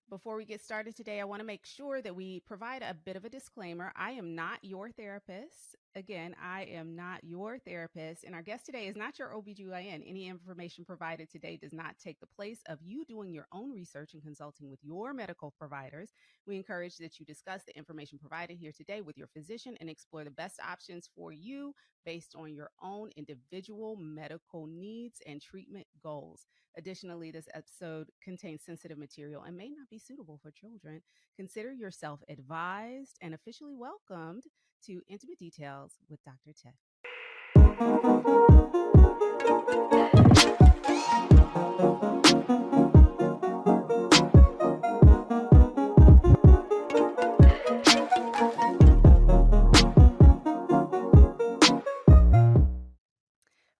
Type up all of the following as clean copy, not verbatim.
Before we get started today, I want to make sure that we provide a bit of a disclaimer. I am not your therapist. Again, I am not your therapist. And our guest today is not your OBGYN. Any information provided today does not take the place of you doing your own research and consulting with your medical providers. We encourage that you discuss the information provided here today with your physician and explore the best options for you based on your own individual medical needs and treatment goals. Additionally, this episode contains sensitive material and may not be suitable for children. Consider yourself advised and officially welcomed to Intimate Details with Dr. Tiff.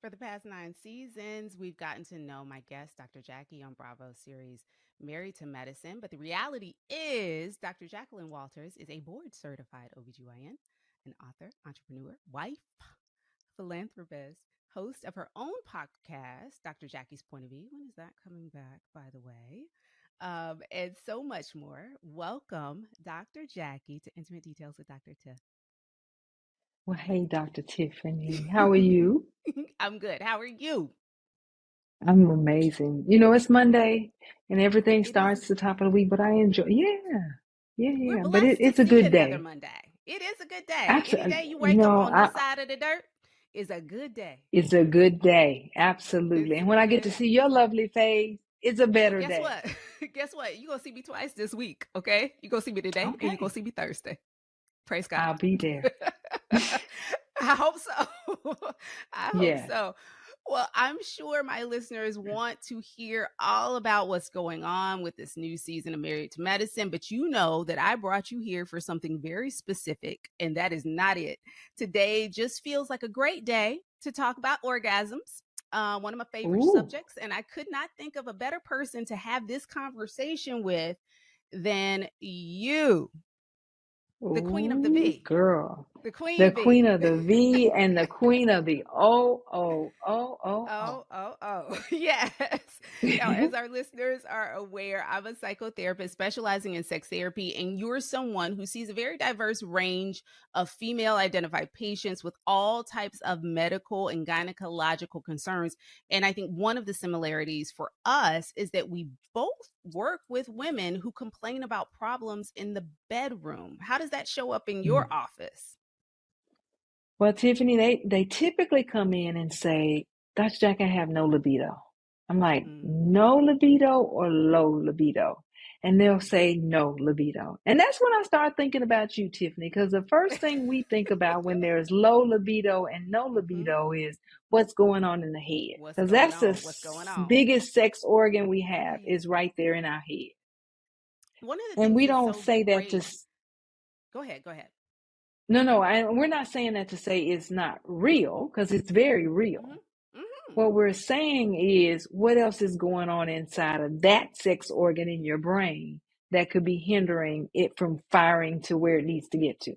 For the past 9 seasons, we've gotten to know my guest, Dr. Jackie, on Bravo's series Married to Medicine. But the reality is, Dr. Jacqueline Walters is a board certified OBGYN, an author, entrepreneur, wife, philanthropist, host of her own podcast, Dr. Jackie's Point of View. When is that coming back, by the way? And so much more. Welcome, Dr. Jackie, to Intimate Details with Dr. Tiff. Well, hey, Dr. Tiffany, how are you? I'm good. How are you? I'm amazing. You know, it's Monday and everything It is. starts the top of the week, but I enjoy, We're but blessed to it's a see good another day. Monday. It is a good day. Any Absolutely. day you You wake up know, on this side of the dirt is a good day. it's a good day. Absolutely. It's And a when I get good to day. see your lovely face, it's a Well, better guess day. what? Guess what? You're going to see me twice this week, okay? You're going to see me today and you're going Okay. to see me Thursday. Praise God. I'll be there. I hope so. I hope Yes. so. Well, I'm sure my listeners want to hear all about what's going on with this new season of Married to Medicine, but you know that I brought you here for something very specific, and that is not it. Today just feels like a great day to talk about orgasms. One of my favorite Ooh. subjects, and I could not think of a better person to have this conversation with than you, the queen of the Ooh, V. girl. The The queen queen bee. of the V and the queen of the Yes. Now, as our listeners are aware, I'm a psychotherapist specializing in sex therapy, and you're someone who sees a very diverse range of female identified patients with all types of medical and gynecological concerns. And I think one of the similarities for us is that we both work with women who complain about problems in the bedroom. How does that show up in your Oh. office? Well, Tiffany, they typically come in and say, Dr. Jack, I have no libido. I'm like, Mm. no libido or low libido? And they'll say no libido. And that's when I start thinking about you, Tiffany, because the first thing we think about when there's low libido and no Mm-hmm. libido is what's going on in the head. What's Because going that's the on? What's going on? biggest sex organ we have Right. is right there in our head. One of the And things we that's don't so say that to great. Go ahead. Go ahead. no, we're not saying that to say it's not real, because it's very real. Mm-hmm. Mm-hmm. What we're saying is what else is going on inside of that sex organ in your brain that could be hindering it from firing to where it needs to get to.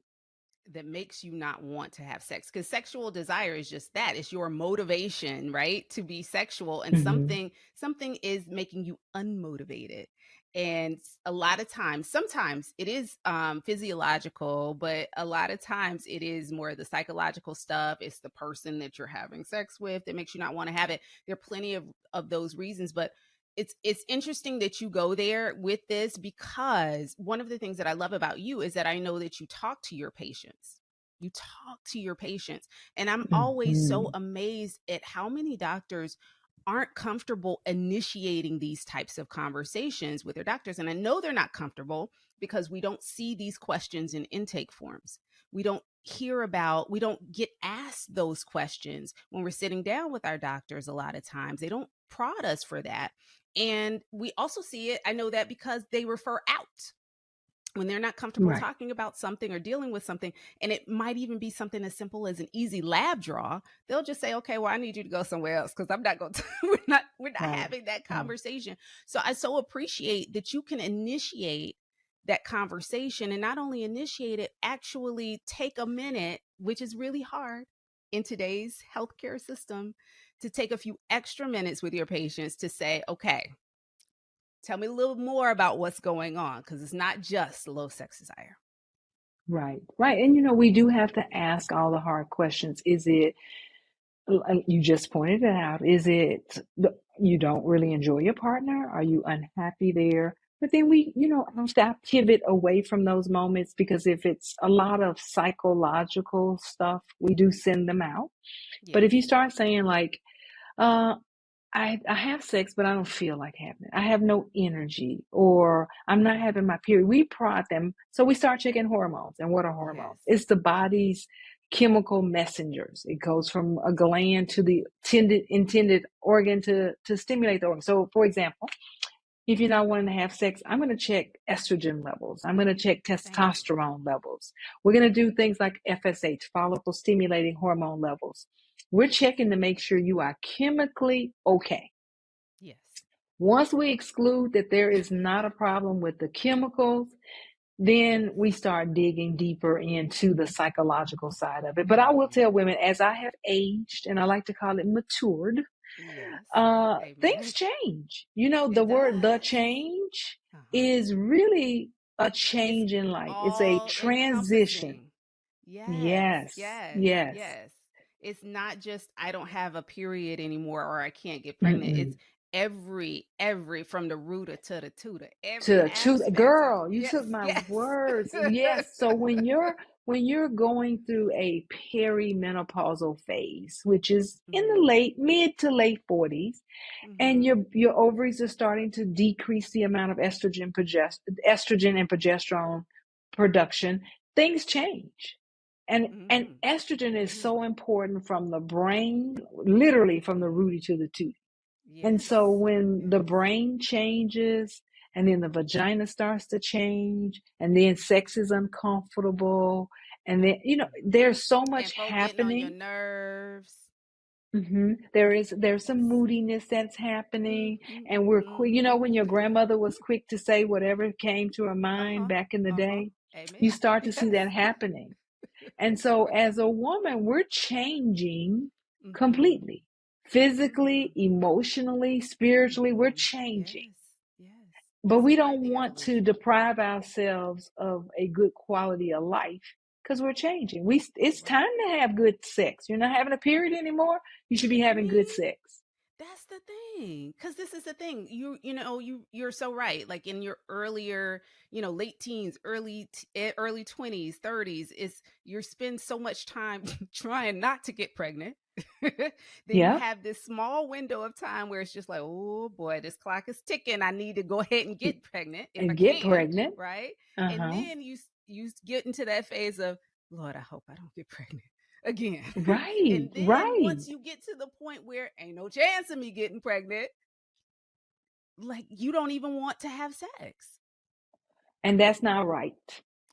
That makes you not want to have sex, because sexual desire is just that. It's your motivation, right, to be sexual, and Mm-hmm. something is making you unmotivated. And a lot of times, sometimes it is physiological, but a lot of times it is more of the psychological stuff. It's the person that you're having sex with that makes you not want to have it. There are plenty of those reasons, but it's interesting that you go there with this, because one of the things that I love about you is that I know that you talk to your patients. You talk to your patients. And I'm always so Mm-hmm. amazed at how many doctors aren't comfortable initiating these types of conversations with their doctors. And I know they're not comfortable because we don't see these questions in intake forms. We don't we don't get asked those questions when we're sitting down with our doctors. A lot of times they don't prod us for that. And we also see it, I know that, because they refer out when they're not comfortable Right. talking about something or dealing with something. And it might even be something as simple as an easy lab draw. They'll just say, okay, well, I need you to go somewhere else, because I'm not going to, we're not Right. having that Right. conversation. So I so appreciate that you can initiate that conversation, and not only initiate it, actually take a minute, which is really hard in today's healthcare system, to take a few extra minutes with your patients to say, okay, Tell me a little more about what's going on, because it's not just low sex desire. Right, right. And we do have to ask all the hard questions. Is it, you just pointed it out, is it you don't really enjoy your partner? Are you unhappy there? But then we, I pivot away from those moments, because if it's a lot of psychological stuff, we do send them out. But if Yes. you start saying like, uh, I have sex, but I don't feel like having it. I have no energy, or I'm not having my period. We prod them. So we start checking hormones. And what are hormones? Yes. It's the body's chemical messengers. It goes from a gland to the intended organ to stimulate the organ. So, for example, if you're not wanting to have sex, I'm going to check estrogen levels. I'm going to check Thank you. testosterone levels. We're going to do things like FSH, follicle stimulating hormone levels. We're checking to make sure you are chemically okay. Yes. Once we exclude that there is not a problem with the chemicals, then we start digging deeper into the psychological side of it. But I will Mm-hmm. tell women, as I have aged, and I like to call it matured, Yes. things Amen. change. The It word "the does. change" Uh-huh. is really a It's change in life. It's a all transition. encompassing. Yes, Yes, yes, yes. yes. It's not just I don't have a period anymore or I can't get pregnant. It's Mm-mm. every from the rooter to the tutor, every To aspect of girl, you yes, took my yes. words. Yes. So when you're going through a perimenopausal phase, which is in the Mm-hmm. mid to late 40s, and Mm-hmm. your ovaries are starting to decrease the amount of estrogen and progesterone production, things change. And Mm-hmm. estrogen is Mm-hmm. so important from the brain, literally from the Mm-hmm. rooty to the tooth. And Yes. so when the Yes. brain changes, and then the vagina starts to change, and then sex is uncomfortable, and then Mm-hmm. there's so much And folk getting on your happening. nerves. There's some Yes. moodiness that's happening, Mm-hmm. and we're quick. Mm-hmm. When your grandmother was quick to say whatever came to her mind Uh-huh. back in the Uh-huh. day, you Amen. start to see Yes. that happening. And so, as a woman, we're changing Mm-hmm. completely, Mm-hmm. physically, emotionally, spiritually. We're Mm-hmm. changing. Yes. Yes. But It's we quite don't the want to evolution. deprive ourselves of a good quality of life, because we're changing. It's Right. time to have good sex. You're not having a period anymore. You should be I having good mean, sex. that's the thing. Cause this is the thing. You're so right. Like in your earlier, late teens, early 20s, 30s, is you spend so much time trying not to get pregnant. Then you Yeah, have this small window of time where it's just like, oh boy, this clock is ticking. I need to go ahead and get pregnant if I and get can, pregnant. right? And Uh-huh. then you get into that phase of, Lord, I hope I don't get pregnant again. Right, And then right. once you get to the point where ain't no chance of me getting pregnant, like you don't even want to have sex. And that's not right.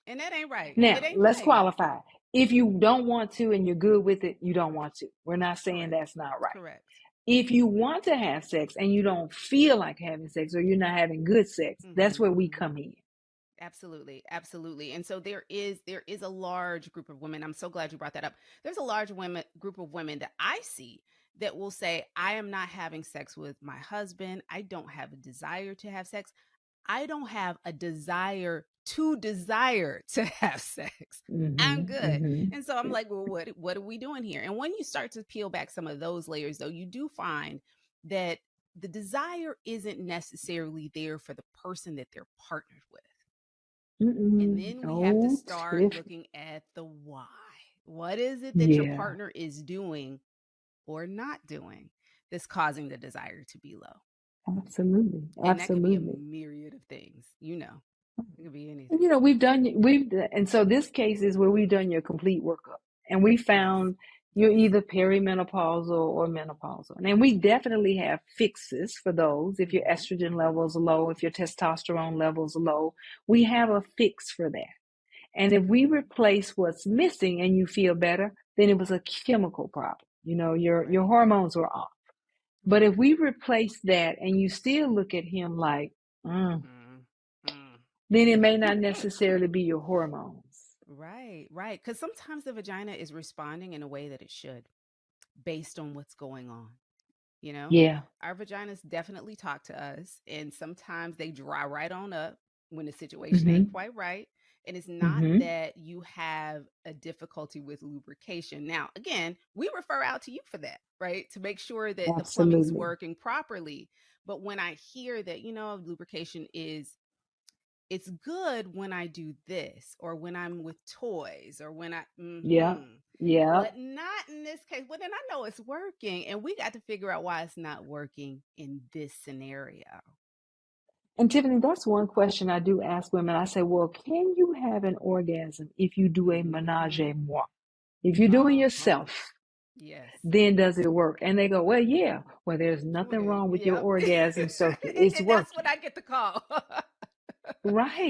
And that ain't right. It Now, ain't let's right. qualify. If you don't want to and you're good with it, you don't want to. We're not saying Correct. that's not right. Correct. If you want to have sex and you don't feel like having sex, or you're not having good sex, that's Mm-hmm. where we Mm-hmm. come in. Absolutely, absolutely. And so there is a large group of women. I'm so glad you brought that up. There's a large women group of women that I see that will say, I am not having sex with my husband. I don't have a desire to have sex. I don't have a desire to have sex. I'm Mm-hmm, good. mm-hmm. And so I'm like, well, what are we doing here? And when you start to peel back some of those layers, though, you do find that the desire isn't necessarily there for the person that they're partnered with. And Mm-mm. then we have to Oh, start Tiff. looking at the why. What is it that your Yeah, partner is doing or not doing that's causing the desire to be low? absolutely. And that could be a Absolutely. myriad of things, it could be And, anything. and so this case is where we've done your complete workup, and we Yes. found you're Yes. either perimenopausal or menopausal. And we definitely have fixes for those. If your Mm-hmm. estrogen Mm-hmm. levels are low, if your testosterone levels are low, we have a fix for that. And if we replace what's missing and you feel better, then it was a chemical problem. Your Right. hormones were off. But if Right. we replace that and you still look at him like, Mm. Mm. then it may not necessarily be your hormones. Right. Right. Because sometimes the vagina is responding in a way that it should based on what's going on. You know, Yeah. our vaginas definitely talk to us, and sometimes they dry right on up when the situation ain't Mm-hmm. quite right. And it's not Mm-hmm. that you have a difficulty with lubrication. Now, again, we refer out to you for that, right? To make sure that the plumbing's Absolutely. working properly. But when I hear that, lubrication is it's good when I do this or when I'm with toys or when Yeah. Yeah. but not in this case. Well, then I know it's working, and we got to figure out why it's not working in this scenario. And Tiffany, that's one question I do ask women. I say, well, can you have an orgasm if you do a menage Mm-hmm. a moi? If you're doing Uh-huh. yourself, Yes. then does it work? And they go, well, yeah. Well, there's nothing Well, wrong with your yep. orgasm circuit. It's And that's what working. I get the call.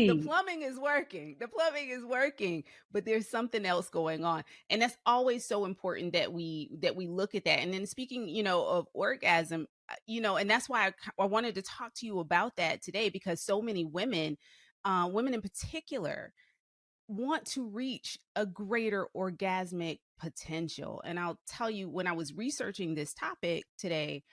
The Right. plumbing is working. The plumbing is working, but there's something else going on. And that's always so important that we look at that. And then speaking, of orgasm, and that's why I wanted to talk to you about that today, because so many women, women in particular, want to reach a greater orgasmic potential. And I'll tell you, when I was researching this topic today,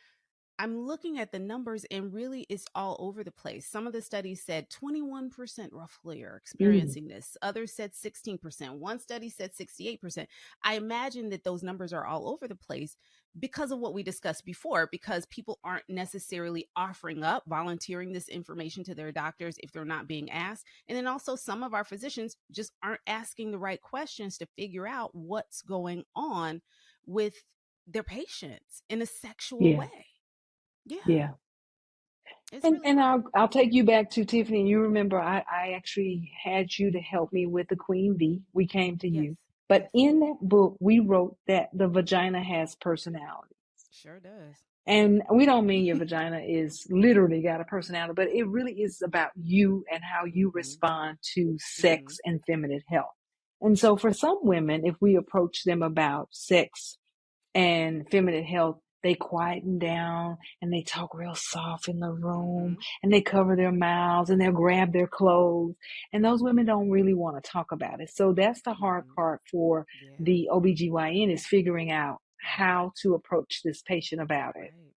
I'm looking at the numbers, and really it's all over the place. Some of the studies said 21% roughly are Mm, experiencing this. Others said 16%. One study said 68%. I imagine that those numbers are all over the place because of what we discussed before, because people aren't necessarily offering up, volunteering this information to their doctors if they're not being asked. And then also, some of our physicians just aren't asking the right questions to figure out what's going on with their patients in a sexual yeah. way. Yeah, Yeah. it's And really and hard. I'll take you back to Tiffany. You remember I actually had you to help me with the Queen Bee. We came to Yes, you. But yes, in that book, we wrote that the vagina has personality. sure does. And we don't mean your vagina is literally got a personality, but it really is about you and how you Mhm, respond to mhm, sex and feminine health. And so for some women, if we approach them about sex and feminine health, they quieten down and they talk real soft in the room mhm, and they cover their mouths and they'll grab their clothes. And those women don't really want to talk about it. So that's the hard mhm. part for Yeah, the OBGYN is figuring out right, how to approach this patient about it. right.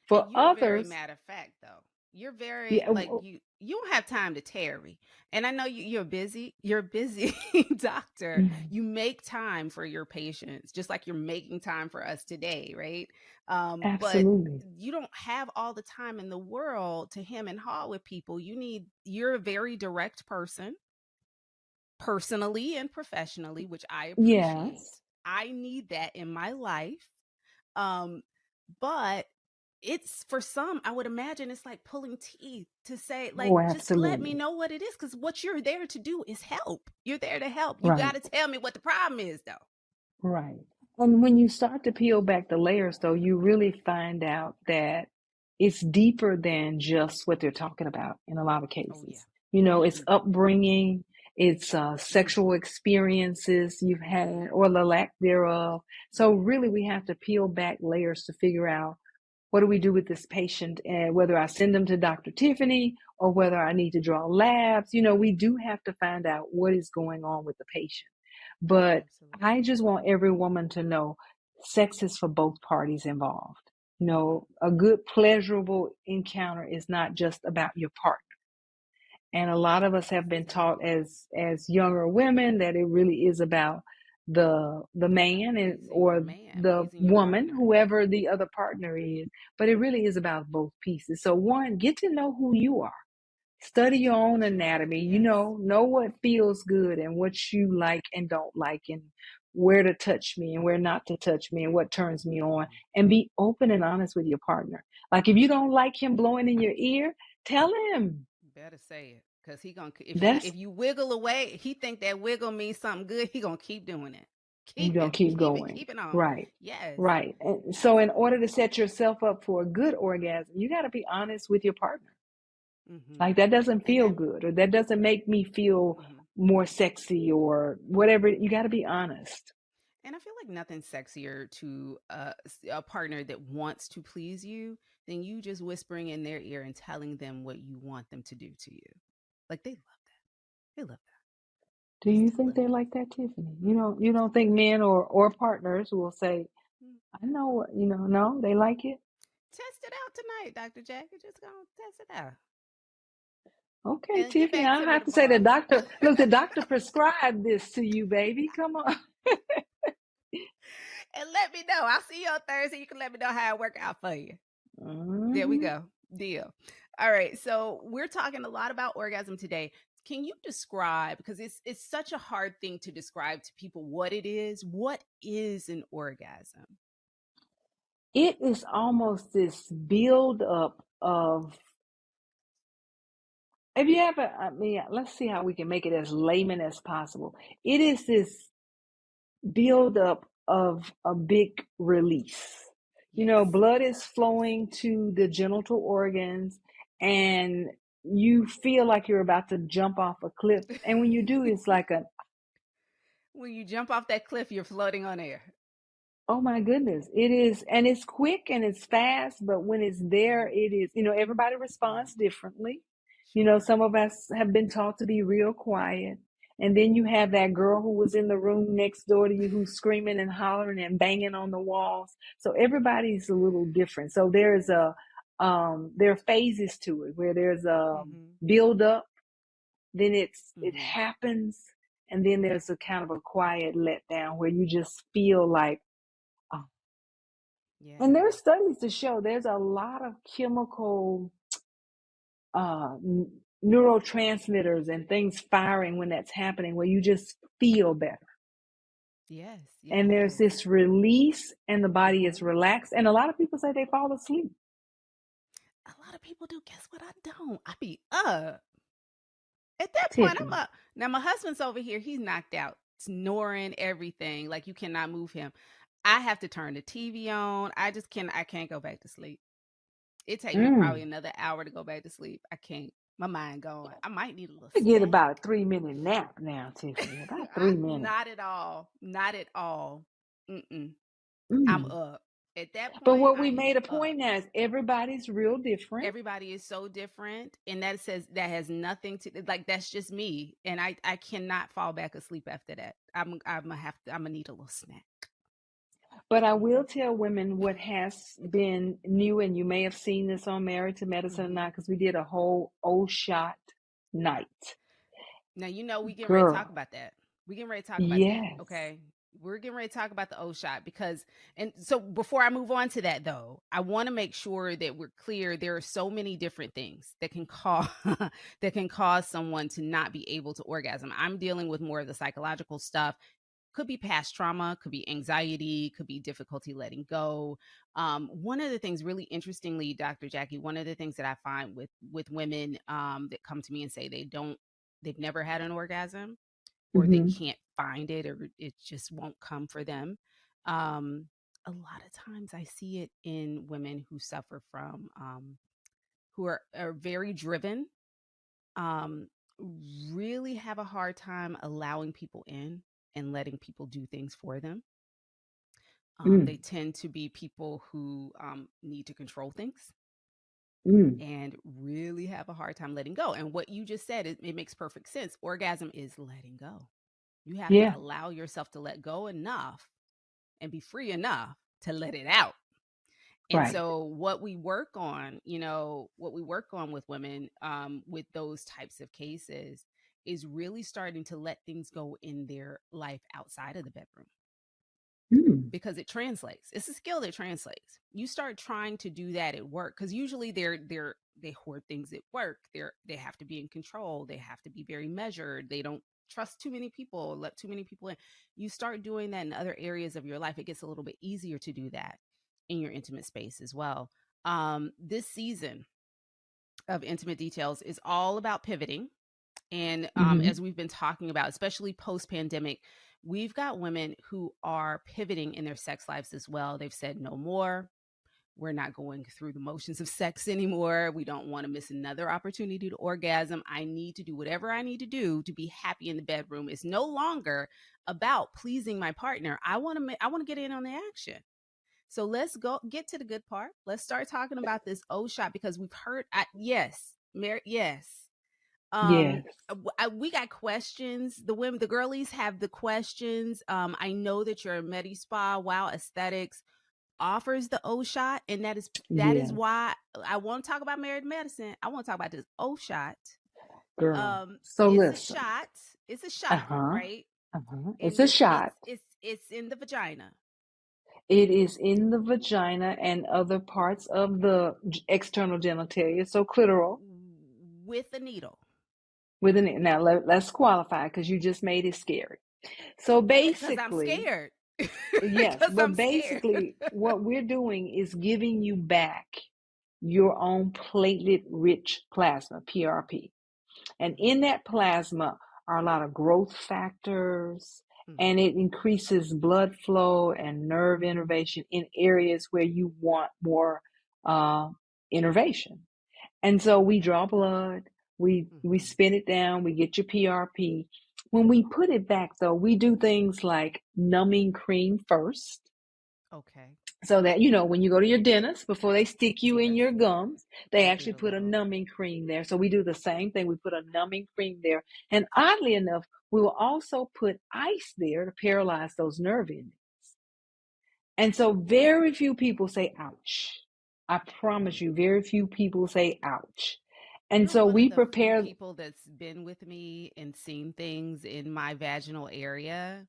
For And you're very others, matter of fact, though. You're very yeah, like you don't have time to tarry. And I know you're busy. You're a busy doctor. mm, You make time for your patients, just like you're making time for us today, right? But absolutely. you don't have all the time in the world to hem and haw with people. You're a very direct person, personally and professionally, which I appreciate. Yes. I need that in my life. Um, but it's, for some, I would imagine it's like pulling teeth to say, like, Oh, just let me absolutely. know what it is. Because what you're there to do is help. You're there to help. You Right. got to tell me what the problem is, though. Right. And when you start to peel back the layers, though, you really find out that it's deeper than just what they're talking about in a lot of Oh, yeah. cases. You know, it's Mm-hmm. upbringing, it's sexual Mm-hmm. experiences you've had Mm-hmm. or the lack thereof. So, Mm-hmm. really, we have to peel back layers to figure out what do we do with this patient and whether I send them to Dr. Tiffany or whether I need to draw labs. You know, we do have to find out what is going on with the patient. But I Absolutely. just want every woman to know sex is for both parties involved. You Mm-hmm. know, a good pleasurable encounter is not just about your partner. And a lot of us have been taught Exactly. as younger women that it really is about the man and Pleasing your or man, the pleasing your woman, partner. Yeah. whoever the other partner is, but it really is about both pieces. So one, get to know who you are. Study Get your to know own what you like. anatomy. You Yes. know what feels good and what you like and don't like and where to touch me and where not to touch me and what turns me on, Mm-hmm. and be open and honest with your partner. Like if you don't like him blowing in your ear, tell him. Better say it, because he gonna, That's if you wiggle away, he think that wiggle means something good. He gonna keep doing it. you Keep gonna it, keep keep it, going. keep it on. Right. Yes, Right. And so in order to absolutely. set yourself up for a good orgasm, you got to be honest with your partner. Mm-hmm. Like that doesn't And feel that, good or that doesn't make me feel mm-hmm. more sexy or whatever. You got to be honest. And I feel like nothing's sexier to a partner that wants to please you than you just whispering in their ear and telling them what you want them to do to you. Like, they love that. They love that. Do Just you think telling they them. like that, Tiffany? You don't think men or partners will say, Mm. I know what, no, they like it? Test it out tonight, Dr. Jack. You're just gonna test it out. Okay, And get Tiffany, back I to me have to say tomorrow. the doctor prescribed this to you, baby. Come on. And let me know. I'll see you on Thursday. You can let me know how it worked out for you. There we Hmm. go. Deal. All right. So we're talking a lot about orgasm today. Can you describe, because it's such a hard thing to describe to people what it is? What is an orgasm? It is almost this build up of, have you ever, I mean, let's see how we can make it as layman as possible. It is this build up of a big release. You know, Yes. blood is Yes. flowing to the genital organs, and you feel like you're about to jump off a cliff. And when you do, it's like a, When you jump off that cliff, you're floating on air. oh my goodness, it is. And it's quick and it's fast, but when it's there, it is, everybody Yeah. responds differently. Sure. Some of us have been taught to be real quiet. And then you have that girl who was in the room next door to you who's screaming and hollering and banging on the walls. So everybody's a little different. So Yes. there are phases to it where there's a Mm-hmm. build up, then it Mm-hmm. happens, and then there's a kind of a quiet letdown where you just feel like, oh. And Yeah. there's studies to show there's a lot of chemical uh, neurotransmitters and things firing when that's happening, where you just feel better. Yes. And there's Yes. this release, and the body Mm-hmm. is relaxed. And a lot of people say they fall asleep. A lot of people do. Guess what? I don't. I be up. At that point, I'm Tiffany. up. Now my husband's over here. He's knocked out, snoring, everything. Like you cannot move him. I have to turn the TV on. I can't go back to sleep. It take me probably Mm. another hour to go back to sleep. I can't. My mind going. I might need a little I get snack. about a 3 minute nap now, Tiffany. About 3 minutes. Not at all. Not at all. Mm-mm. I'm Mm. up. At that But point, what I we am made a up. point now is everybody's real different. Everybody is so different, and that says that has nothing to like. That's just me, and I cannot fall back asleep after that. I'm gonna need a little snack. But I will tell women what has been new, and you may have seen this on Married to Medicine or Mm-hmm. not, because we did a whole O shot night. Now we getting ready to talk Girl, about that. We getting ready to talk about that. yes. Okay. We're getting ready to talk about the O shot because, and so before I move on to that though, I want to make sure that we're clear. There are so many different things that can cause that can cause someone to not be able to orgasm. I'm dealing with more of the psychological stuff. Could be past trauma, could be anxiety, could be difficulty letting go. One of the things, really interestingly, Dr. Jackie, one of the things that I find with women that come to me and say they've never had an orgasm, or they Hmm. can't find it, or it just won't come for them. Um, a lot of times I see it in women who suffer from, who are very driven, um, really have a hard time allowing people in and letting people do things for them. They Mm, tend to be people who need to control things mm. and really have a hard time letting go. And what you just said, it makes perfect sense. Orgasm is letting go. You have to Yeah, allow yourself to let go enough and be free enough to let it out. And right. so what we work on with women, with those types of cases, is really starting to let things go in their life outside of the bedroom, Mm, because it translates. It's a skill that translates. You start trying to do that at work, because usually they hoard things at work. They have to be in control. They have to be very measured. They don't trust too many people, let too many people in. You start doing that in other areas of your life, it gets a little bit easier to do that in your intimate space as well. This season of Intimate Details is all about pivoting. And hmm. as we've been talking about, especially post pandemic, we've got women who are pivoting in their sex lives as well. They've said no more. We're not going through the motions of sex anymore. We don't want to miss another opportunity to orgasm. I need to do whatever I need to do to be happy in the bedroom. It's no longer about pleasing my partner. I want to get in on the action. So let's go get to the good part. Let's start talking about this O shot, because we've heard, yes, Mary, yes. Yes. We got questions. The women, the girlies have the questions. I know that you're a Medi Spa, Wow Aesthetics. offers the O shot, and that is Yes, why I want to talk about married medicine. I want to talk about this O shot. girl. So It's a listen. shot. It's a shot, Uh-huh. right? Uh-huh. It's And a it's shot. it's it's in the vagina It is in the vagina and other parts of the external genitalia, so clitoral. with a needle. Now let's qualify because you just made it scary. So Because I'm basically, scared. yes, Because but I'm scared. basically, what we're doing is giving you back your own platelet rich plasma, PRP. And Mhm, in that plasma are a lot of growth factors, and mhm, it increases blood flow and nerve innervation in areas where you want more uh, innervation. And so we draw blood, we mhm. spin it down, we get your PRP. When we put it back, though, we do things like numbing cream first, Okay. so that when you go to your dentist, before they stick you in Yes. your gums, they They actually do the put a little. numbing cream there. So we do the same thing. We put a numbing cream there, and oddly enough, we will also put ice there to paralyze those nerve endings. And so very few people say ouch. I promise Mm. you, very few people say ouch. And You're so one of we the few prepare. people that's been with me and seen things in my vaginal area,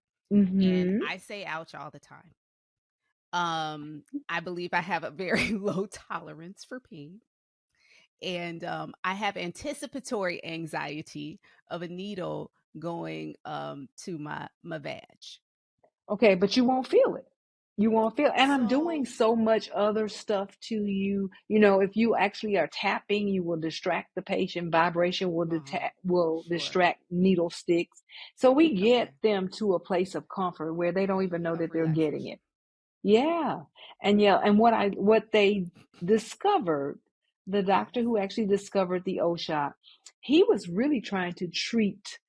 and Mm-hmm. I say ouch all the time. I believe I have a very low tolerance for pain, and I have anticipatory anxiety of a needle going to my vag. Okay, but you won't feel it. You won't feel, and I'm doing So, so much other stuff to you. If you actually are tapping, you will distract the patient. Vibration will sure. distract needle sticks. So we get Okay. them to a place of comfort where they don't even know Of that they're getting relaxation. it. Yeah. And yeah, and what they discovered, the Yes. doctor who actually discovered the OSHA, he was really trying to treat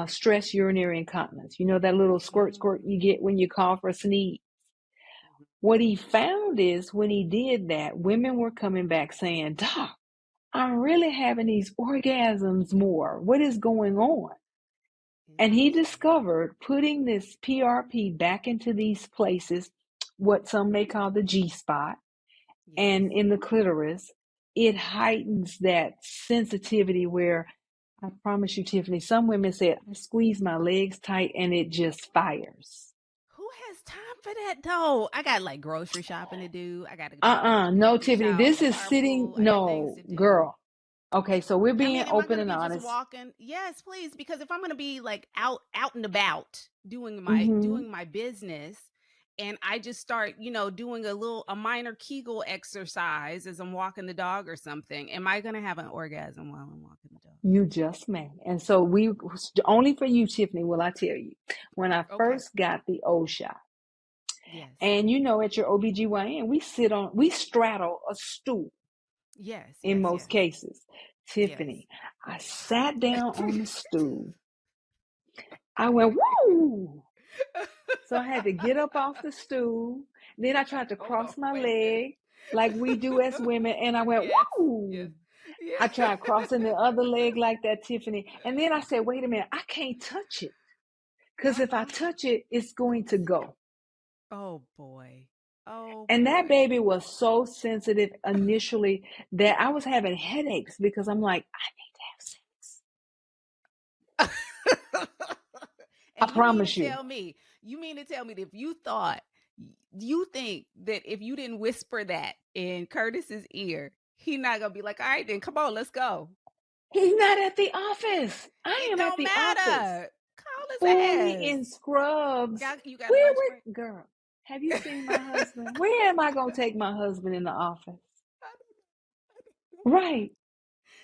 stress urinary incontinence. You know that little squirt squirt you Mm. get when you cough or sneeze. Mhm. What he found is when he did that, women were coming back saying, "Doc, I'm really having these orgasms more. What is going on?" And he Interesting. discovered putting this PRP back into these places, what some may call the G spot, Yes. and in the clitoris, it heightens that sensitivity where I promise you, Tiffany, some women said, I squeeze my legs tight and it just fires. Who has time for that though? I got like grocery shopping to do. I got to No, take a Tiffany, shower, this is sitting, carpool. I got things no, to do. girl. Okay, so we're I being mean, am I open going to and be just honest. walking? Yes, please, because if I'm going to be like out and about doing my Mm-hmm. doing my business, and I just start, doing a minor Kegel exercise as I'm walking the dog or something, am I going to have an orgasm while I'm walking the dog? You just may. And so only for you, Tiffany, will I tell you, when I Okay. first got the OSHA, Yes. and at your OBGYN, we straddle a stool Yes, in yes, most yes. cases. Yes. Tiffany, I sat down on the stool. I went, woo! So I had to get up off the stool. Then I tried to Hold on. cross my Wait a minute. leg like we do as women. And I went, Yes. Yes. woo! I Yeah. tried crossing the other leg like that, Tiffany. And then I said, wait a minute, I can't touch it. Because if I Uh-huh. touch it, it's going to go. Oh boy. Oh And that boy. baby was so sensitive initially that I was having headaches because I'm like, I need to have sex. I And promise you. you mean to tell me that you think that if you didn't whisper that in Curtis's ear, he not gonna be like, all right, then come on, let's go. He's not at the office. I It am at don't the office. matter. Call Fully his ass. in scrubs. You got a Where lunch break? would, girl, have you seen my husband? Where am I going to take my husband in the office? Right.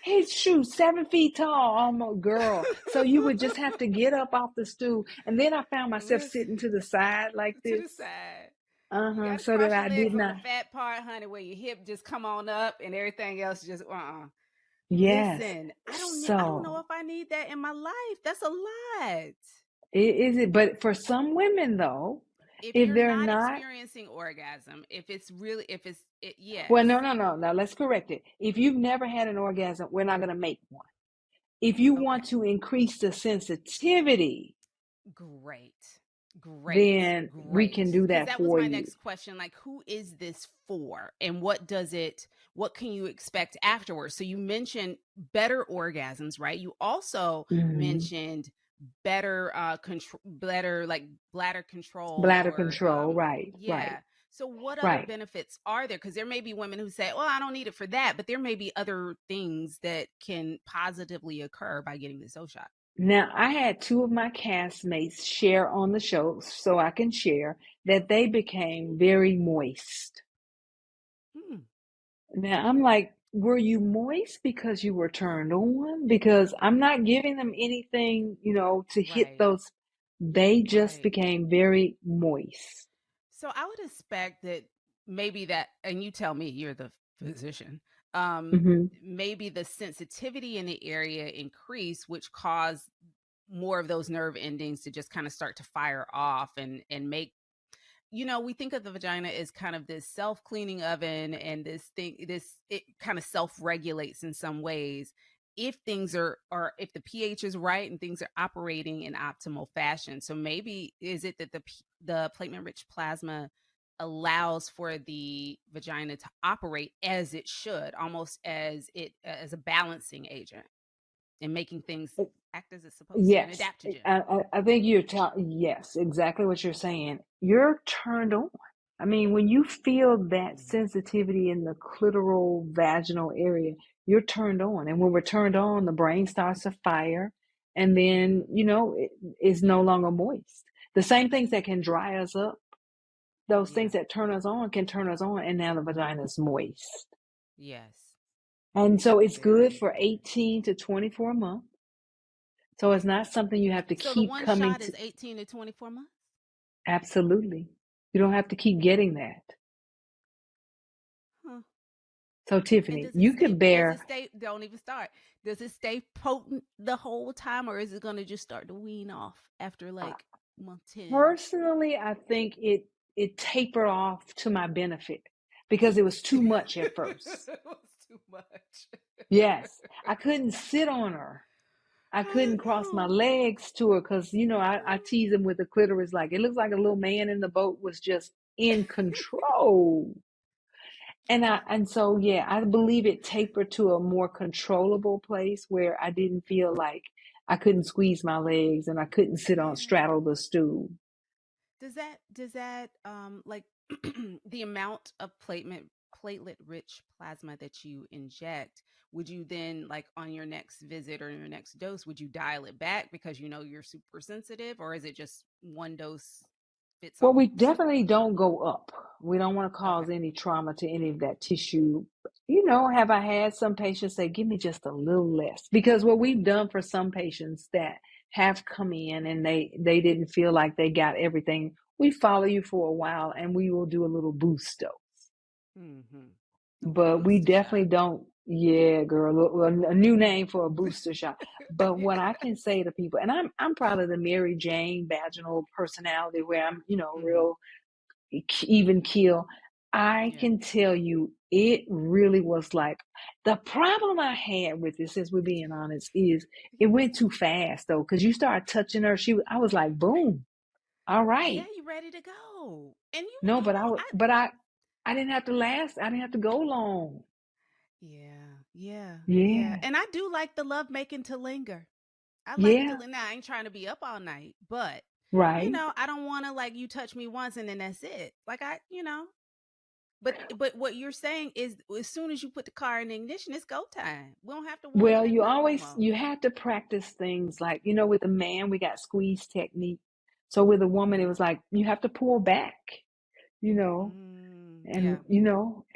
His shoes 7 feet tall, almost, girl. So you would just have to get up off the stool. And then I found myself Listen, sitting to the side like to this. the side. You Uh-huh. got to So that cross your I leg did from not. the fat part, honey, where your hip just come on up and everything else just Yes. Listen, I don't know So if I need that in my life. That's a lot. but for some women though, If if you're they're not not, experiencing orgasm, if it's well, yes. no. Now let's correct it. If you've never had an orgasm, we're not going to make one. If you Okay. want to increase the sensitivity, Great. Great, then we great. can do Because that that was for my you. next question. Like, who is this for? And what can you expect afterwards? So you mentioned better orgasms, right? You also Hmm. mentioned better control, better like bladder control Bladder or control, right, right, yeah. So what other right. benefits are there? Because there may be women who say, well, I don't need it for that, but there may be other things that can positively occur by getting the O shot. Now, I had two of my castmates share on the show, so I can share that they became very moist. Hmm, Now, I'm like, were you moist because you were turned on? Because I'm not giving them anything, to hit right, those. They just right. became very moist. So I would expect that maybe that, and you tell me, you're the physician. Hmm. Maybe the sensitivity in the area increase, which caused more of those nerve endings to just kind of start to fire off and make, we think of the vagina as kind of this self-cleaning oven, and this it kind of self-regulates in some ways if things are if the pH is right and things are operating in optimal fashion. So maybe is it that the platelet rich plasma allows for the vagina to operate as it should, almost as a balancing agent and making things act as it's supposed to, an Yes, adaptogen. I think yes, exactly what you're saying. You're turned on. I mean, when you feel that Mm, sensitivity in the clitoral vaginal area, you're turned on. And when we're turned on, the brain starts to fire, and then, mm-hmm. it is no Yeah, longer moist. The same things that can dry us up, those yeah, things that turn us on can turn us on, and now the vagina is moist. yes. And so it's good Very for important. 18 to 24 months. So it's not something you have to So the keep one coming shot to. is 18 to 24 months? Absolutely. You don't have to keep getting that. Huh. So, And Tiffanie, you could does it bear. stay, don't even start. Does it stay potent the whole time, or is it going to just start to wean off after uh, like month 10? Personally, I think it tapered off to my benefit because it was too much at first. It was too much. Yes, I couldn't sit on her. I Oh couldn't cross my no. legs to her because, I tease him with the clitoris like it looks like a little man in the boat was just in control. And so yeah, I believe it tapered to a more controllable place where I didn't feel like I couldn't squeeze my legs and I couldn't sit on straddle Yeah. the stool. Does that like the amount of platelet rich plasma that you inject, would you then, like, on your next visit or your next dose, would you dial it back because you're super sensitive, or is it just one dose fits Well, all? we definitely don't go up. We don't want to Okay. cause any trauma to any of that tissue. Have I had some patients say, give me just a little less? Because what we've done for some patients that have come in and they didn't feel like they got everything, we follow you for a while and we will do a little boost dose. Mm-hmm. A little But we booster definitely shot. don't, yeah, girl, a new name for a booster shot. But what I can say to people, and I'm probably the Mary Jane vaginal personality where I'm, Mm-hmm. real even keel. I Yeah. can tell you, it really was like the problem I had with it, since we're being honest, is it Yeah. went too fast though, because you start touching her. I was like, boom, all Yeah, right. you ready to go. And No, I didn't have to last. I didn't have to go long. yeah, yeah, yeah. Yeah, And I do like the love making to linger. I like it to yeah, linger. Now, I ain't trying to be up all night, but right. I don't want to, like, you touch me once and then that's it. Like, but what you're saying is as soon as you put the car in the ignition, it's go time. We don't have to warm Well, nothing up no more. you have to practice things like, with a man, we got squeeze technique. So with a woman, it Mm-hmm. was like, you have to pull back, you know, Yeah.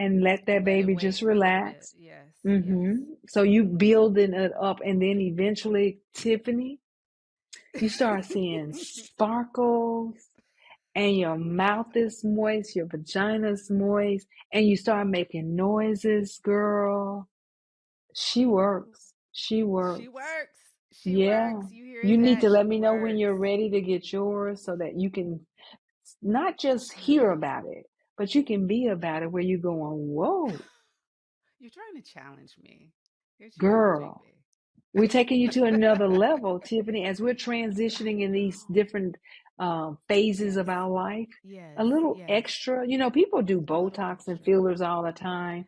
and let that And let it baby wait just for a little bit. relax. Yes. Yes. So you building it up, and then eventually, Tiffany, you start seeing sparkles, and your mouth is moist, your vagina's moist, and you start making noises, girl. She works. She She works. works. She Yeah. works. You hear You need that? to let She me know when works. you're ready to get yours so that you can not just hear You're about it, but you can be about it where you're going, whoa, trying to challenge me. You're challenging girl. me. We're taking you to another level, Tiffany, as we're transitioning in these I different phases Yes. of our life. A Yes. little Yes. extra, people do A little Botox and extra. fillers all the time.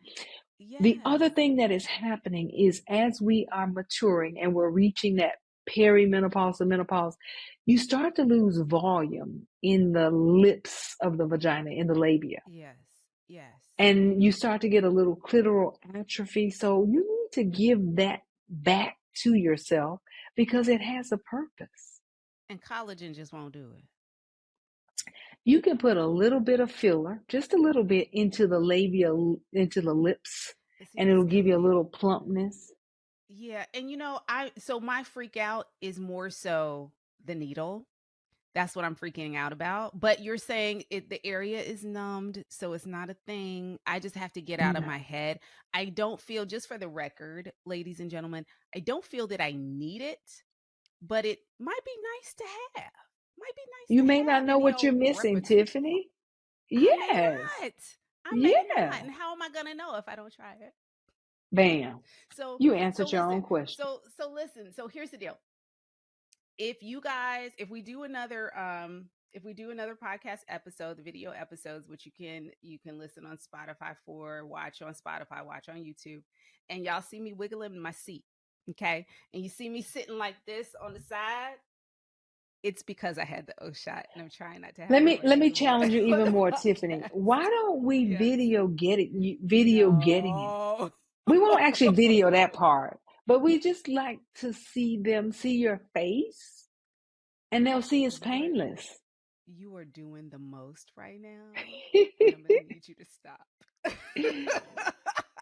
The other Yes. thing that is happening is as we are maturing and we're reaching that perimenopause or menopause, you start to lose volume in the lips of the vagina, in the labia. Yes. Yes. And you start to get a little clitoral atrophy. So you need to give that back to yourself because it has a purpose. And collagen just won't do it. You can put a little bit of filler, just a little bit, into the labia, into the lips, But see, and that's it'll give you a killing me. little plumpness. Yeah, and so my freak out is more so the needle. That's what I'm freaking out about. But you're saying the area is numbed, so it's not a thing. I just have to get out of No. my head. I don't feel, just for the record, ladies and gentlemen, I don't feel that I need it, but it might be nice to have. Might be nice You may to not have know in the what you're old missing, repertoire. Tiffany. I may Yes. not. I may Yeah. not. And how am I gonna know if I don't try it? Bam. So You so answered your listen. own question. So listen. So here's the deal. If you guys, if we do another podcast episode, the video episodes, which you can listen on Spotify, for watch on Spotify, watch on YouTube, and y'all see me wiggling in my seat, okay, and you see me sitting like this on the side, it's because I had the O shot, and I'm trying not to have Let an me let me orgasm on challenge you on even the more, Tiffany. podcast. Why don't we Yes. video getting it? No. We won't actually video that part, but we just like to see them see your face, and they'll see it's you are painless. you are doing the most right now, and I'm gonna need you to stop.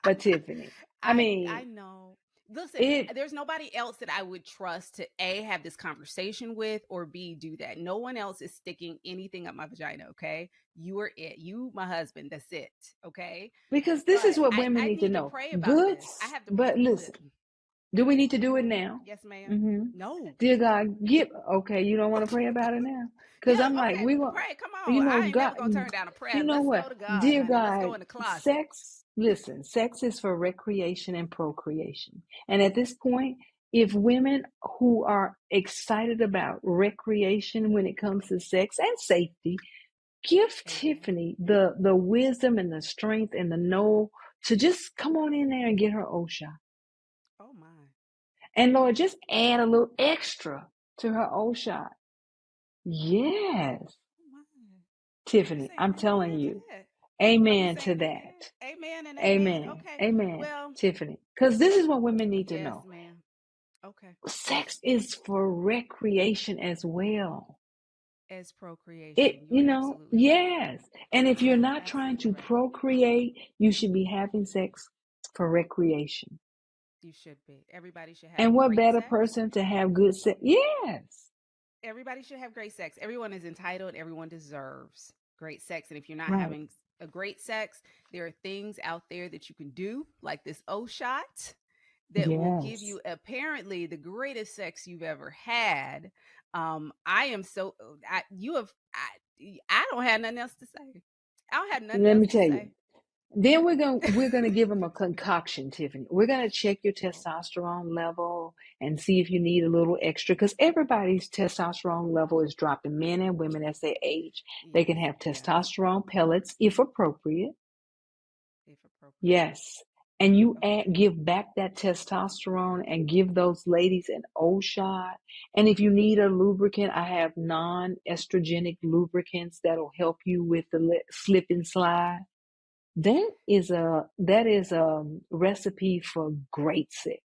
But Tiffany, I I mean, know. Listen, it there's nobody else that I would trust to A, have this conversation with, or B, do that. No one else is sticking anything up my vagina, okay? You are it. You, my husband, that's it, okay? because this is But what I, women I need to need to know. pray about this. I Goods, have to but listen, listen. do we need to do it Mm-hmm. now? Yes, ma'am. Mm-hmm. No. Dear God, give. Okay, you don't want to pray about it now, because Yeah, I'm like, okay, we we can want, pray. Come on. I ain't God. never gonna turn down a You prayer. know Let's what, go to God, dear honey. Let's God, go in the closet. sex. Listen, sex is for recreation and procreation, and at this point, if women who are excited about recreation when it comes to sex and safety, give Amen. Tiffany the wisdom and the strength and the know to just come on in there and get her O shot. Oh my. And Lord, just add a little extra to her O shot. Yes, Oh my. We Tiffany, saying I'm telling amen to you. that. Are we Amen to saying amen? that. Amen and amen. Amen. Okay. Amen, Well, Tiffany. Because this is what women need to yes, know. ma'am. Okay. Sex is for recreation as well. As procreation. It, You are absolutely right. yes. And if You you're are not trying absolutely to right. procreate, you should be having sex for recreation. You should be. Everybody should And have what great better sex. person to have good sex? Yes. Everybody should have great sex. Everyone is entitled. Everyone deserves great sex. And if you're not Right. having a great sex, there are things out there that you can do, like this O shot, that will give Yes. you apparently the greatest sex you've ever had. I am so you have I don't have nothing else to say. I don't have nothing Let else me to tell you. say. Then we're gonna give them a concoction, Tiffany. We're gonna check your Oh, testosterone level and see if you need a little extra, because everybody's testosterone level is dropping. Men and women as they age, they yes, can have yes, testosterone pellets if appropriate. if appropriate. Yes, and you Okay. give back that testosterone and give those ladies an O shot. And if you need a lubricant, I have non-estrogenic lubricants that'll help you with the slip and slide. That is a recipe for great sex,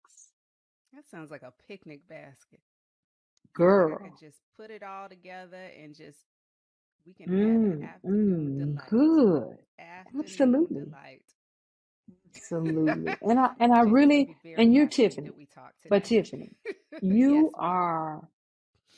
That sounds like a picnic basket. Sounds like I could girl. just put it all together and just we can have an afternoon delight. Good. Afternoon Absolutely, delight. absolutely. And I Jesus would really, be very and you're happy Tiffany, that we talked but today. Tiffany, Yes, you ma'am. are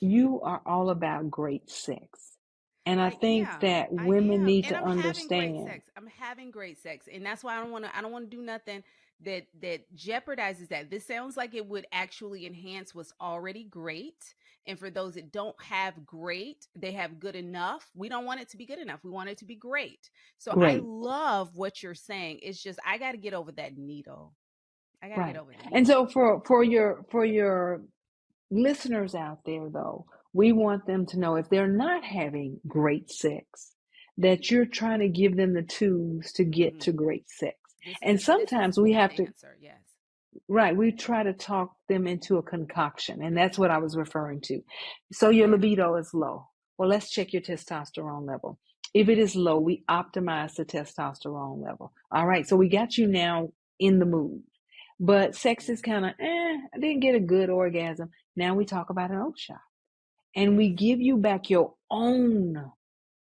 you are all about great sex, and I I think am. that I women am. need And to I'm having great understand. sex. I'm having great sex. And that's why I don't want to do nothing that jeopardizes that. This sounds like it would actually enhance what's already great. And for those that don't have great, they have good enough. We don't want it to be good enough. We want it to be great. So I Great. love what you're saying. It's just I got to get over that needle. I got to get Right. over the And needle. so for your listeners out there, though, we want them to know if they're not having great sex, that you're trying to give them the tools to get Hmm. to great sex. This And is sometimes we that have to, answer. Yes. right, we try to talk them into a concoction. And that's what I was referring to. So your Yeah. libido is low. Well, let's check your testosterone level. If it is low, we optimize the testosterone level. All right, so we got you now in the mood. But sex is Yes. kind of, I didn't get a good orgasm. Now we talk about an O shot. And we Yes. give you back your own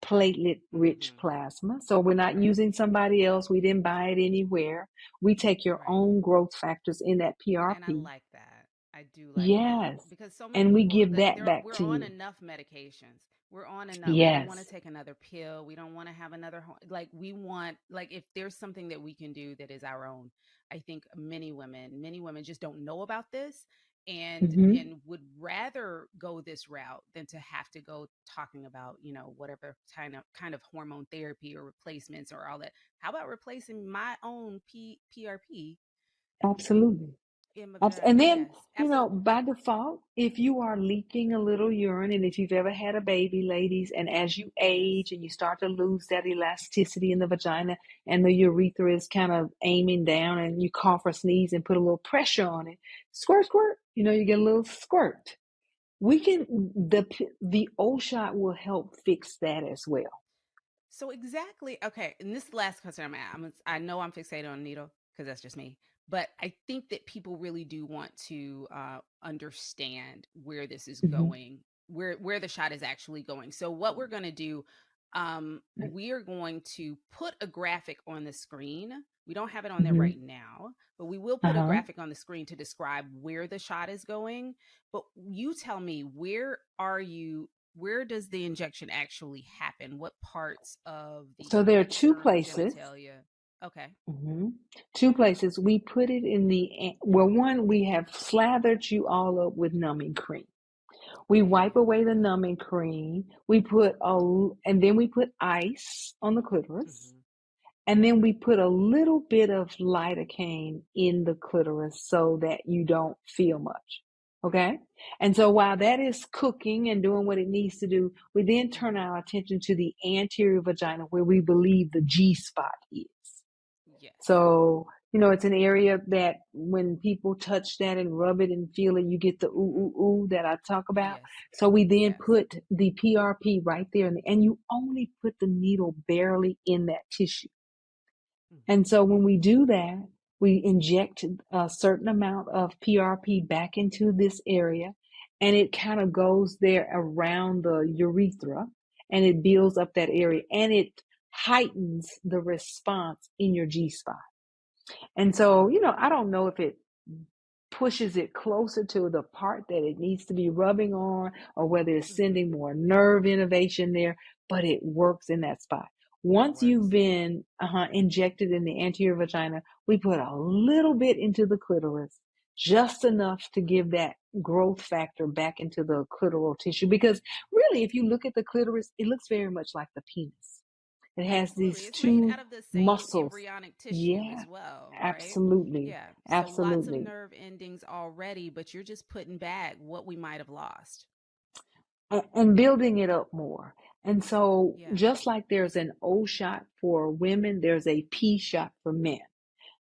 platelet rich Hmm. plasma. So we're not Right. using somebody else. We didn't buy it anywhere. We take your Right. own growth factors in that And I PRP. like that. I do like that Yes. because so many And we people give that back we're to on you. enough medications. We're on enough. We don't want to Yes. take another pill. We don't want to have another like we want like if there's something that we can do that is our own. I think many women just don't know about this Mm-hmm. and would rather go this route than to have to go talking about, whatever kind of hormone therapy or replacements or all that. How about replacing my own PRP Absolutely. in my And vagina? then, Yes, absolutely. by default, if you are leaking a little urine, and if you've ever had a baby, ladies, and as you Yes. age and you start to lose that elasticity in the vagina and the urethra is kind of aiming down and you cough or sneeze and put a little pressure on it, squirt, squirt, you get a little squirt. We can, the O shot will help fix that as well. So exactly. Okay, and this is the last question I know I'm fixated on needle because that's just me, but I think that people really do want to understand where this is Mm-hmm. going, where the shot is actually going. So what we're going to do, we are going to put a graphic on the screen. We don't have it on there Mm-hmm. right now, but we will put a Uh-huh. graphic on the screen to describe where the shot is going. But you tell me, where does the injection actually happen? What parts of the So there are two external places. genitalia? Okay. Hmm. Two places. We put it in well, one, we have slathered you all up with numbing cream. We wipe Okay. away the numbing cream. And then we put ice on the clitoris. Hmm. And then we put a little bit of lidocaine in the clitoris so that you don't feel much. Okay. And so while that is cooking and doing what it needs to do, we then turn Hmm. our attention to the anterior vagina where we believe the G spot is. Yes. So, it's an area that when people touch that and rub it and feel it, you get the ooh, ooh, ooh that I talk about. Yes. So we then Yes. put the PRP right there and you only put the needle barely in that tissue. And Hmm. so when we do that, we inject a certain amount of PRP back into this area and it kind of goes there around the urethra and it builds up that area and it heightens the response in your G spot. And so, I don't know if it pushes it closer to the part that it needs to be rubbing on or whether it's Hmm. sending more nerve innervation there, but it works in that spot. It Once you've works. been injected in the anterior vagina, we put a little bit into the clitoris, just enough to give that growth factor back into the clitoral tissue. Because really, if you look at the clitoris, it looks very much like the penis. It has Absolutely. these It's made two out of the same muscles. embryonic tissue Yeah, as well, right? absolutely. Yeah. So lots of Absolutely. nerve endings already, but you're just putting back what we might have lost. And building it up more. And so, Yeah. just like there's an O shot for women, there's a P shot for men.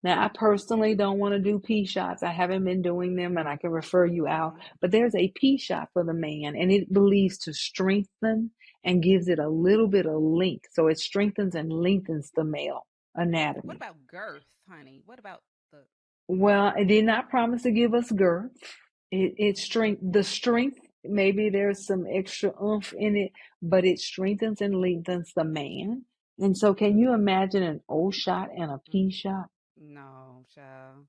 Now, I personally don't want to do P shots. I haven't been doing them and I can refer you out, Hmm. but there's a P shot for the man and it believes to strengthen and gives it a little bit of length. So it strengthens and lengthens the male What anatomy. about girth, honey? What about the Well, it did not promise to give us girth. It okay. strength the strength. Maybe there's some extra oomph in it, but it strengthens and lengthens the man. And so, can you imagine an O shot and a P Mm. shot? No, child.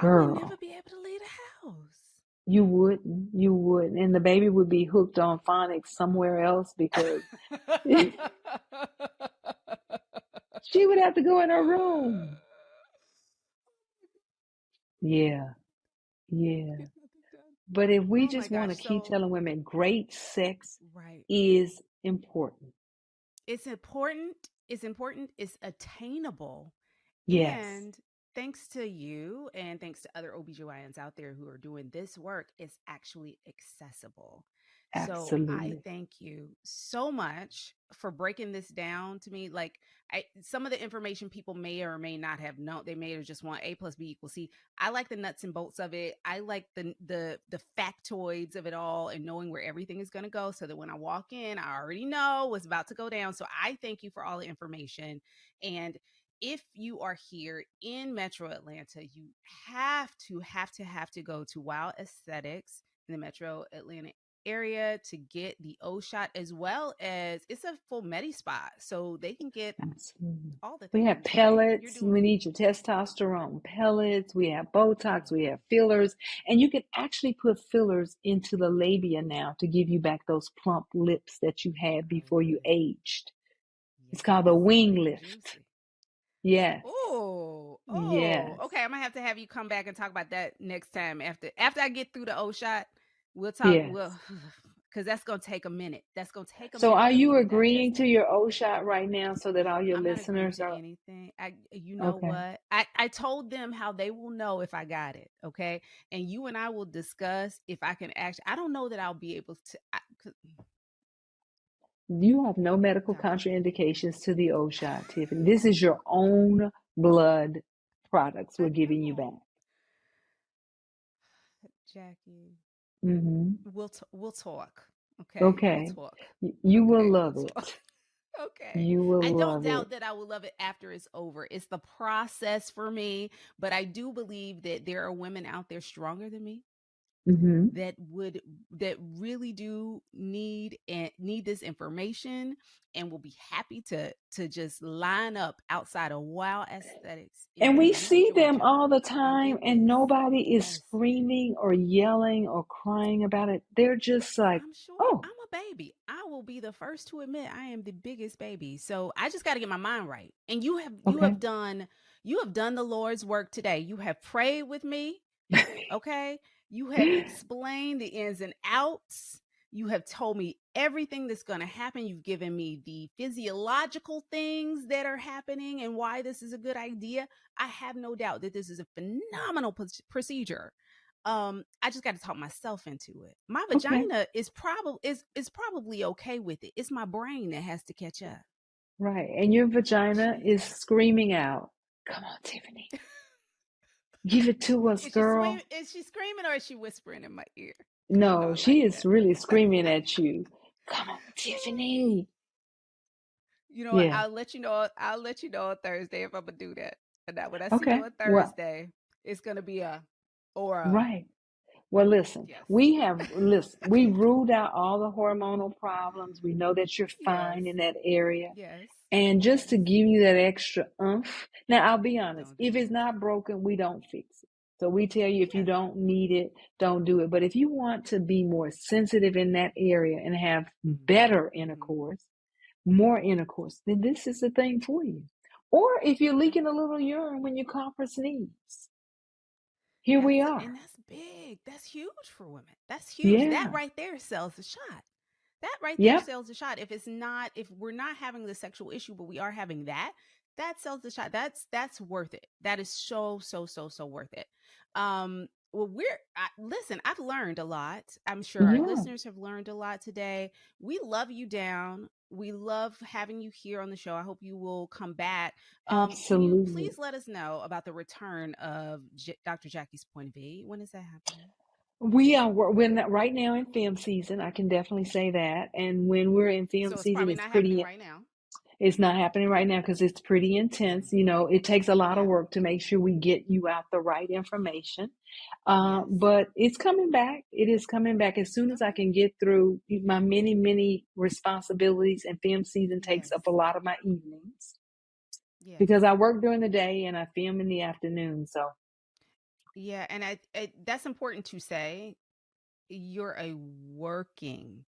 I would never Girl, be able to leave the house. you wouldn't, and the baby would be hooked on phonics somewhere else because she would have to go in her room. Yeah, yeah. Get nothing done. But if we Oh my just want gosh. to keep So, telling women, great sex right. is important. It's important. It's important. It's attainable. Yes. And thanks to you and thanks to other OBGYNs out there who are doing this work, it's actually accessible. So I Absolutely. thank you so much for breaking this down to me. Like some of the information people may or may not have known, they may have just want A plus B equals C. I like the nuts and bolts of it. I like the factoids of it all and knowing where everything is going to go, so that when I walk in, I already know what's about to go down. So I thank you for all the information. And if you are here in Metro Atlanta, you have to go to Wild Aesthetics in the Metro Atlanta area to get the O shot, as well as it's a full Medi spot, so they can get Absolutely. all the We have things, right? You're pellets. doing We need your testosterone pellets. We have Botox. We have fillers. And you can actually put fillers into the labia now to give you back those plump lips that you had I before love you it. aged. It's called Yes, the wing big and lift. juicy. Yes. Okay. Yes. I'm gonna have to have you come back and talk about that next time after I get through the O shot. We'll talk. Yes. Well, because that's gonna take a minute. That's gonna take a So minute are for me you to agreeing digest to that. your O shot right now so that all your I'm not agreeing listeners to are anything. You know okay? what? I told them how they will know if I got it. Okay, and you and I will discuss if I can actually. I don't know that I'll be able to. 'Cause You have no medical Doctor contraindications to the O shot, Tiffany. This is your own blood products I we're giving you know, back. Jackie. Hmm. We'll talk. Okay, we'll Okay. talk. You will Okay, we'll love talk. it. Okay. You will I don't love it. doubt that I will love it after it's over. It's the process for me, but I do believe that there are women out there stronger than me Hmm. that would that really do need this information and will be happy to just line up outside of Wild Aesthetics in And we Atlanta, see them Georgia, all the and time, get and this. nobody is Yes. screaming or yelling or crying about it. They're just like, I'm sure oh, I'm a baby. I will be the first to admit I am the biggest baby. So I just got to get my mind right. And okay. you have done the Lord's work today. You have prayed with me, okay? You have explained the ins and outs. You have told me everything that's going to happen. You've given me the physiological things that are happening and why this is a good idea. I have no doubt that this is a phenomenal procedure. I just got to talk myself into it. My Okay. vagina is probably okay with it. It's my brain that has to catch up. Right. And your vagina is Jesus. screaming out, come on, Tiffany, give it to us, girl. Is she screaming or is she whispering in my ear? Cuz you know No, I like she is that. really screaming at you. Come on, Tiffany. You know what? Yeah. I'll let you know on Thursday if I'm gonna do that. And that when I see you Okay. on Well, Thursday, it's gonna be a or a right. Well, listen, yes. we ruled out all the hormonal problems. We know that you're Yes. fine in that area. Yes. And just Yes. to give you that extra oomph. Now, I'll be honest, Don't do if it's it. not broken, we don't fix it. So we tell you if you Yeah. don't need it, don't do it. But if you want to be more sensitive in that area and have Mhm. better Mhm. intercourse, more intercourse, then this is the thing for you. Or if you're leaking a Okay. little urine when you cough or sneeze, here we are. That's big. That's huge for women. That's huge. That Yeah. right there sells a shot. That right there Yep. sells a shot. If we're not having the sexual issue, but we are having that, that sells the shot. That's worth it. That is so worth it. Well, listen, I've learned a lot. I'm sure our Yeah. listeners have learned a lot today. We love you down. We love having you here on the show. I hope you will come back. Can you Absolutely. please let us know about the return of Dr. Jackie's Point of View? When is that happening? We're not, right now in film season. I can definitely say that. And when we're in film So it's season, probably not happening right now. it's not happening right now because it's pretty intense. Mm. You know, it takes a lot of Yeah. work to make sure we get you out the right information. Yes. But it's coming back. It is coming back as soon as I Okay. can get through my many responsibilities, and film season takes Yes. up a lot of my evenings Yes. because I work during the day and I film in the afternoon. So Yeah, and that's important to say. You're a working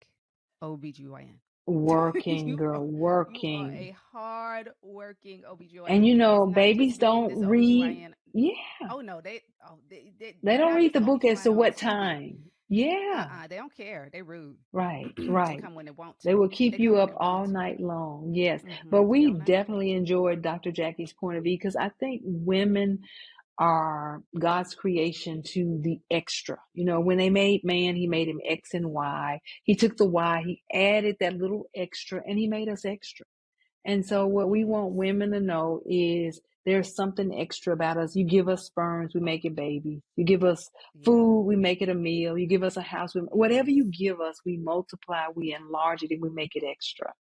OBGYN. working, girl, You are working. a hard working OBGYN. And you It's know, not just babies being don't this read. OBGYN. Yeah, Oh no, they they don't now read this the book as to OBGYN on what TV. time. Yeah. They don't care. They rude. Right, They right. come when they want They to. will keep They come you when up they want all to. night long. Yes. But we All night long. definitely enjoyed Dr. Jackie's point of view because I think women are God's creation to the extra. You know, when they made man, he made him X and Y. He took the Y, he added that little extra, and he made us extra. And so what we Yes. want women to know is there's something extra about us. You give us sperms, we make it babies. You give us Yep. food, we make it a meal. You give us a house, Yes. whatever you give us, we multiply, we enlarge it, and we make it extra.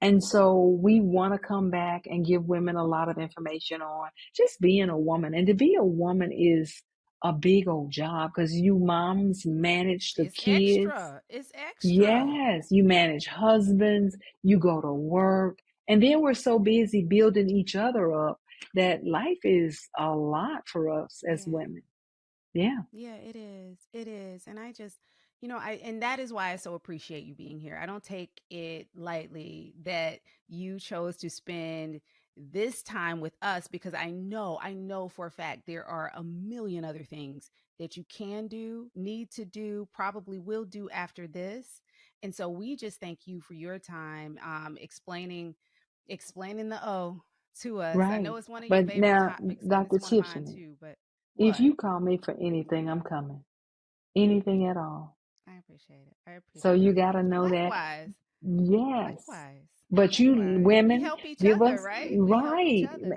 And so we want to come back and give women a lot of information on just being a woman. And to be a woman is a big old job because you moms manage the It's kids. extra. It's extra. Yes, you manage husbands, you go to work, and then we're so busy building each other up that life is a lot for us as Yeah. women. Yeah, Yeah, it is. It is. And I just, and that is why I so appreciate you being here. I don't take it lightly that you chose to spend this time with us because I know for a fact there are a million other things that you can do, need to do, probably will do after this. And so we just thank you for your time explaining the O to us. I right. know it's one of your But favorite now, topics and Dr. it's one of mine Tiffany, too, but if what? you call me for anything, I'm coming. Anything at all. I appreciate it. I So appreciate you it. got to And know that. likewise, Yes. likewise, But you likewise. We women help each give other, us right? We help each right. other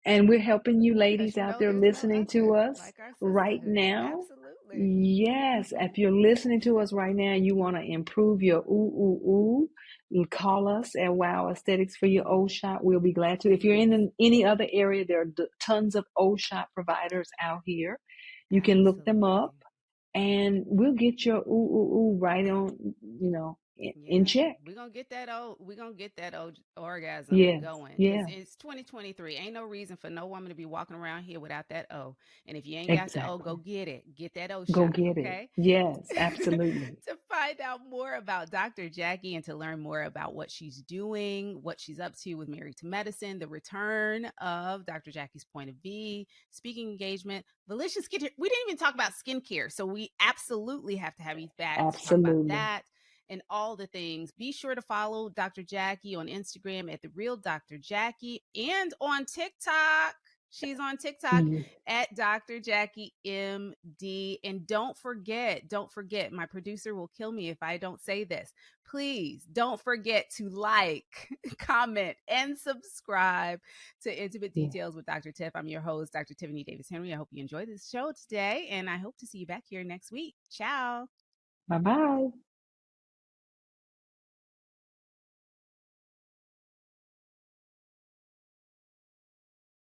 And we're helping you because ladies out there there's no listening to other us like our right sisterhood. now. Absolutely. Yes, if you're listening to us right now, you want to improve your ooh, ooh, ooh, you call us at Wow Aesthetics for your O Please, shot. We'll be glad to. If you're please. in any other area, there are tons of O shot providers out here. You can look them up Absolutely. and we'll get your ooh, ooh, ooh right on, in Yeah, check. we're gonna get that old orgasm Yes, going because yeah, it's 2023. Ain't no reason for no woman to be walking around here without that O. And if you ain't got the O, go exactly. get it. Get that O Go shot, get it. okay? Yes, absolutely. To find out more about Dr. Jackie and to learn more about what she's doing, what she's up to with Married to Medicine, the return of Dr. Jackie's Point of View, speaking engagement, Delicious Skincare. We didn't even talk about skincare, so we absolutely have to have you back to talk about Absolutely. that and all the things. Be sure to follow Dr. Jackie on Instagram at the real Dr. Jackie and on TikTok. She's on TikTok Yeah. at Dr. Jackie MD. And don't forget, my producer will kill me if I don't say this. Please don't forget to like, comment, and subscribe to Intimate Yeah. Details with Dr. Tiff. I'm your host, Dr. Tiffanie Davis Henry. I hope you enjoyed this show today, and I hope to see you back here next week. Ciao. Bye bye.